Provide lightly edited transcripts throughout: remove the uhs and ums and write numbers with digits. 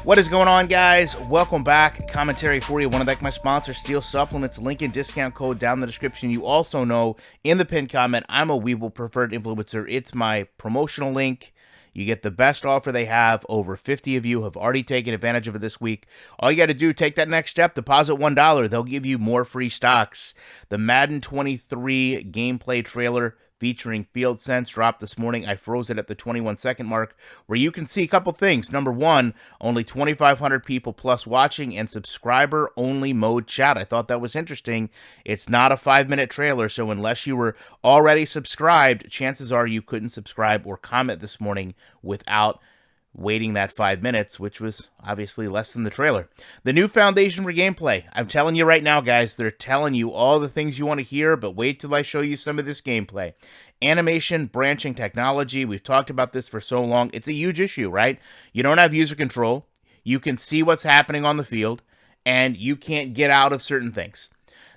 What is going on, guys? Welcome back. Commentary for you. Want to thank my sponsor, Steel Supplements. Link and discount code down in the description. You also know in the pinned comment, I'm a Weeble Preferred Influencer. It's my promotional link. You get the best offer they have. Over 50 of you have already taken advantage of it this week. All you got to do, take that next step, deposit $1. They'll give you more free stocks. The Madden 23 gameplay trailer featuring Field Sense dropped this morning. I froze it at the 21-second mark, where you can see a couple things. Number one, only 2,500 people plus watching, and subscriber-only mode chat. I thought that was interesting. It's not a 5-minute trailer, so unless you were already subscribed, chances are you couldn't subscribe or comment this morning without waiting that 5 minutes, which was obviously less than the trailer. The new foundation for gameplay. I'm telling you right now, guys, they're telling you all the things you want to hear, but wait till I show you some of this gameplay. Animation, branching technology. We've talked about this for so long. It's a huge issue, right? You don't have user control. You can see what's happening on the field, and you can't get out of certain things.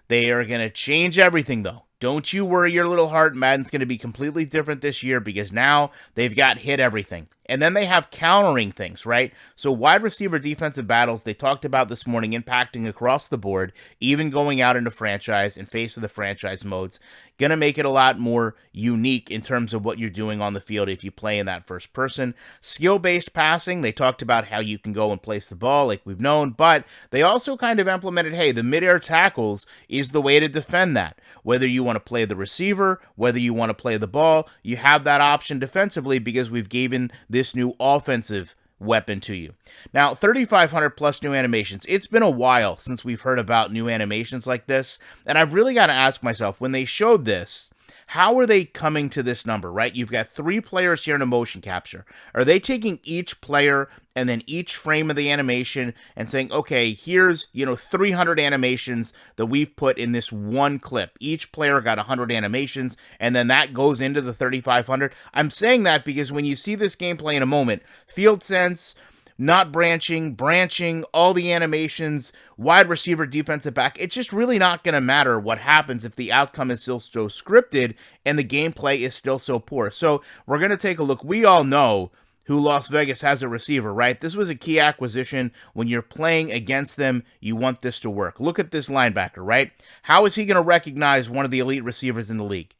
They are going to change everything, though. Don't you worry your little heart. Madden's going to be completely different this year because now they've got hit everything. And then they have countering things, right? So wide receiver defensive battles, they talked about this morning, impacting across the board, even going out into franchise and face of the franchise modes. Going to make it a lot more unique in terms of what you're doing on the field if you play in that first person. Skill-based passing, they talked about how you can go and place the ball like we've known, but they also kind of implemented, hey, the mid-air tackles is the way to defend that. Whether you want to play the receiver, whether you want to play the ball, you have that option defensively because we've given this new offensive weapon to you. Now, 3,500 plus new animations. It's been a while since we've heard about new animations like this, and I've really got to ask myself, when they showed this, how are they coming to this number, right? You've got 3 players here in a motion capture. Are they taking each player and then each frame of the animation and saying, okay, here's, 300 animations that we've put in this one clip. Each player got 100 animations, and then that goes into the 3,500. I'm saying that because when you see this gameplay in a moment, Field Sense, not branching, all the animations, wide receiver, defensive back, it's just really not going to matter what happens if the outcome is still so scripted and the gameplay is still so poor. So we're going to take a look. We all know who Las Vegas has a receiver, right? This was a key acquisition. When you're playing against them, you want this to work. Look at this linebacker, right? How is he going to recognize one of the elite receivers in the league?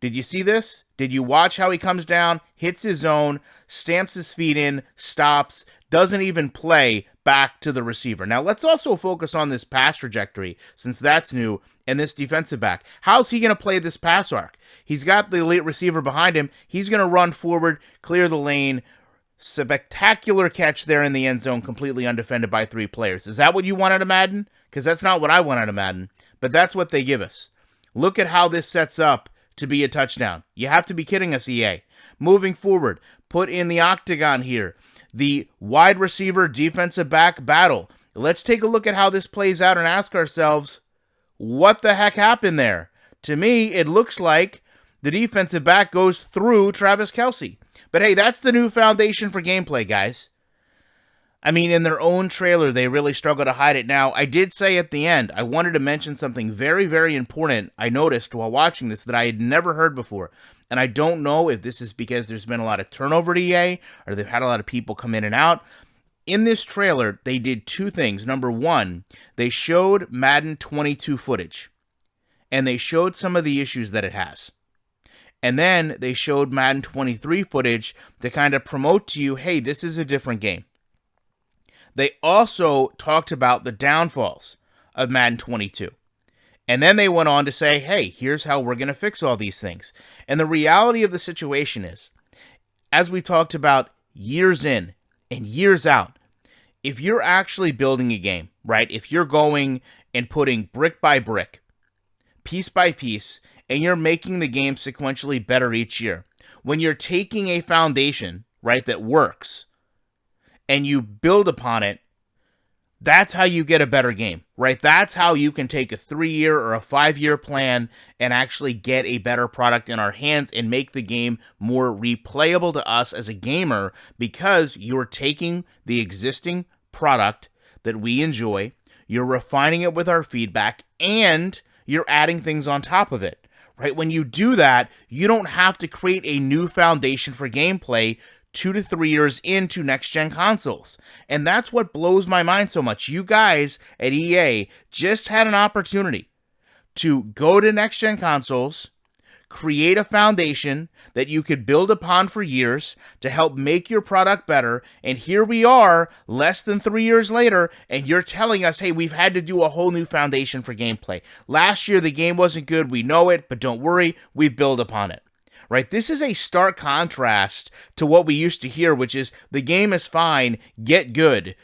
Did you see this? Did you watch how he comes down, hits his zone, stamps his feet in, stops, doesn't even play back to the receiver? Now, let's also focus on this pass trajectory, since that's new, and this defensive back. How's he going to play this pass arc? He's got the elite receiver behind him. He's going to run forward, clear the lane. Spectacular catch there in the end zone, completely undefended by 3 players. Is that what you want out of Madden? Because that's not what I want out of Madden, but that's what they give us. Look at how this sets up to be a touchdown. You have to be kidding us, EA. Moving forward, put in the octagon here. The wide receiver defensive back battle. Let's take a look at how this plays out and ask ourselves, what the heck happened there? To me, it looks like the defensive back goes through Travis Kelce. But hey, that's the new foundation for gameplay, guys. I mean, in their own trailer, they really struggle to hide it. Now, I did say at the end, I wanted to mention something very, very important I noticed while watching this that I had never heard before. And I don't know if this is because there's been a lot of turnover at EA, or they've had a lot of people come in and out. In this trailer, they did 2 things. Number one, they showed Madden 22 footage, and they showed some of the issues that it has. And then they showed Madden 23 footage to kind of promote to you, hey, this is a different game. They also talked about the downfalls of Madden 22. And then they went on to say, hey, here's how we're going to fix all these things. And the reality of the situation is, as we talked about years in and years out, if you're actually building a game, right, if you're going and putting brick by brick, piece by piece, and you're making the game sequentially better each year, when you're taking a foundation, right, that works, and you build upon it, that's how you get a better game, right? That's how you can take a 3-year or a 5-year plan and actually get a better product in our hands and make the game more replayable to us as a gamer, because you're taking the existing product that we enjoy, you're refining it with our feedback, and you're adding things on top of it, right? When you do that, you don't have to create a new foundation for gameplay 2 to 3 years into next-gen consoles. And that's what blows my mind so much. You guys at EA just had an opportunity to go to next-gen consoles, create a foundation that you could build upon for years to help make your product better, and here we are, less than 3 years later, and you're telling us, hey, we've had to do a whole new foundation for gameplay. Last year, the game wasn't good, we know it, but don't worry, we've built upon it. Right? This is a stark contrast to what we used to hear, which is, the game is fine, get good.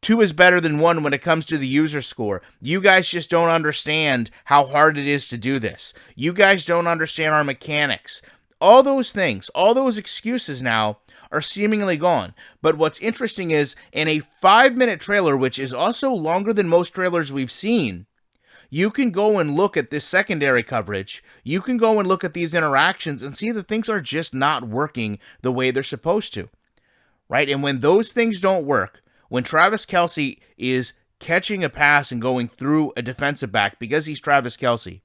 2 is better than 1 when it comes to the user score. You guys just don't understand how hard it is to do this. You guys don't understand our mechanics. All those things, all those excuses now are seemingly gone. But what's interesting is, in a 5-minute trailer, which is also longer than most trailers we've seen, you can go and look at this secondary coverage. You can go and look at these interactions and see that things are just not working the way they're supposed to. Right? And when those things don't work, when Travis Kelce is catching a pass and going through a defensive back because he's Travis Kelce,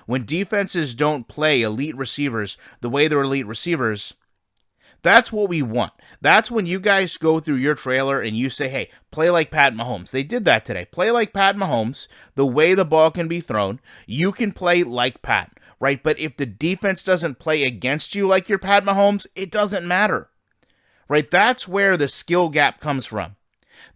when defenses don't play elite receivers the way they're elite receivers, that's what we want. That's when you guys go through your trailer and you say, hey, play like Pat Mahomes. They did that today. Play like Pat Mahomes, the way the ball can be thrown. You can play like Pat, right? But if the defense doesn't play against you like you're Pat Mahomes, it doesn't matter, right? That's where the skill gap comes from.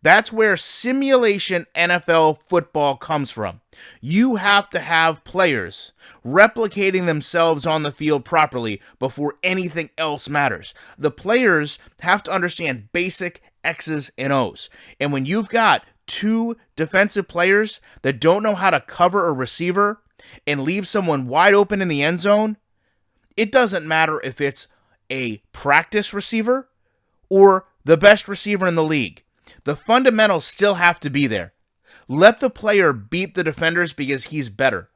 That's where simulation NFL football comes from. You have to have players replicating themselves on the field properly before anything else matters. The players have to understand basic X's and O's. And when you've got 2 defensive players that don't know how to cover a receiver and leave someone wide open in the end zone, it doesn't matter if it's a practice receiver or the best receiver in the league. The fundamentals still have to be there. Let the player beat the defenders because he's better,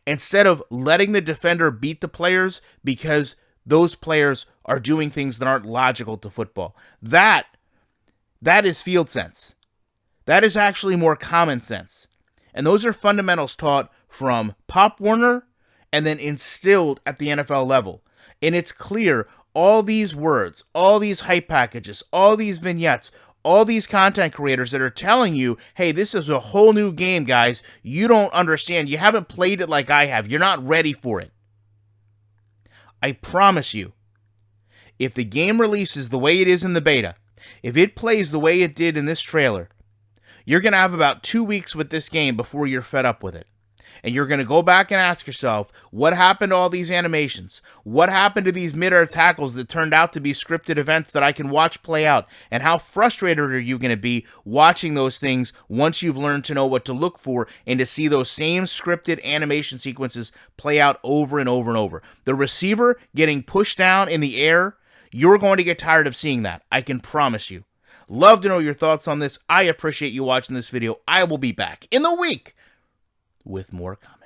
instead of letting the defender beat the players because those players are doing things that aren't logical to football. That is field sense. That is actually more common sense. And those are fundamentals taught from Pop Warner and then instilled at the NFL level. And it's clear, all these words, all these hype packages, all these vignettes, all these content creators that are telling you, hey, this is a whole new game, guys. You don't understand. You haven't played it like I have. You're not ready for it. I promise you, if the game releases the way it is in the beta, if it plays the way it did in this trailer, you're going to have about 2 weeks with this game before you're fed up with it. And you're going to go back and ask yourself, what happened to all these animations? What happened to these mid-air tackles that turned out to be scripted events that I can watch play out? And how frustrated are you going to be watching those things once you've learned to know what to look for and to see those same scripted animation sequences play out over and over and over? The receiver getting pushed down in the air, you're going to get tired of seeing that. I can promise you. Love to know your thoughts on this. I appreciate you watching this video. I will be back in the week with more comments.